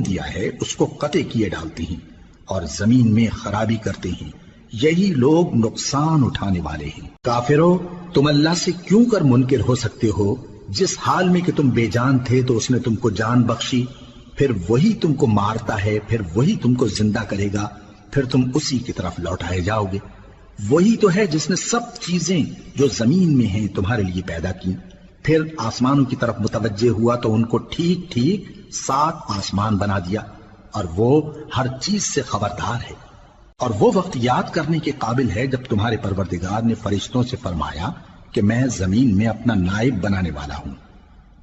دیا ہے اس کو قطع کیے ڈالتے ہیں اور زمین میں خرابی کرتے ہیں، یہی لوگ نقصان اٹھانے والے ہیں۔ کافرو، تم اللہ سے کیوں کر منکر ہو سکتے ہو؟ جس حال میں کہ تم بے جان تھے تو اس نے تم کو جان بخشی، پھر وہی تم کو مارتا ہے، پھر وہی تم کو زندہ کرے گا، پھر تم اسی کی طرف لوٹائے جاؤ گے۔ وہی تو ہے جس نے سب چیزیں جو زمین میں ہیں تمہارے لیے پیدا کی، پھر آسمانوں کی طرف متوجہ ہوا تو ان کو ٹھیک ٹھیک 7 آسمان بنا دیا، اور وہ ہر چیز سے خبردار ہے۔ اور وہ وقت یاد کرنے کے قابل ہے جب تمہارے پروردگار نے فرشتوں سے فرمایا کہ میں زمین میں اپنا نائب بنانے والا ہوں۔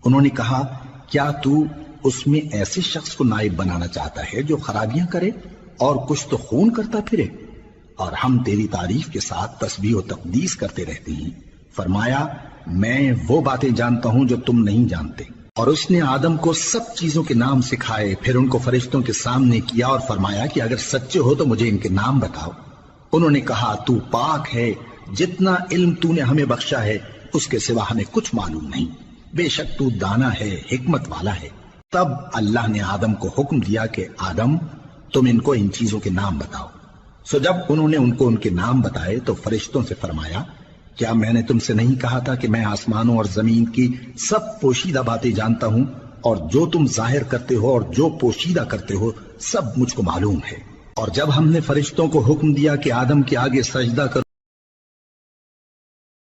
انہوں نے کہا، کیا تو اس میں ایسے شخص کو نائب بنانا چاہتا ہے جو خرابیاں کرے اور کچھ تو خون کرتا پھرے؟ اور ہم تیری تعریف کے ساتھ تسبیح و تقدیس کرتے رہتے ہیں۔ فرمایا، میں وہ باتیں جانتا ہوں جو تم نہیں جانتے۔ اور اس نے آدم کو سب چیزوں کے نام سکھائے، پھر ان کو فرشتوں کے سامنے کیا اور فرمایا کہ اگر سچے ہو تو مجھے ان کے نام بتاؤ۔ انہوں نے کہا، تو پاک ہے، جتنا علم تو نے ہمیں بخشا ہے اس کے سوا ہمیں کچھ معلوم نہیں، بے شک تو دانا ہے، حکمت والا ہے۔ تب اللہ نے آدم کو حکم دیا کہ آدم، تم ان کو ان چیزوں کے نام بتاؤ۔ سو جب انہوں نے ان کو ان کے نام بتائے تو فرشتوں سے فرمایا، کیا میں نے تم سے نہیں کہا تھا کہ میں آسمانوں اور زمین کی سب پوشیدہ باتیں جانتا ہوں، اور جو تم ظاہر کرتے ہو اور جو پوشیدہ کرتے ہو سب مجھ کو معلوم ہے۔ اور جب ہم نے فرشتوں کو حکم دیا کہ آدم کے آگے سجدہ کرو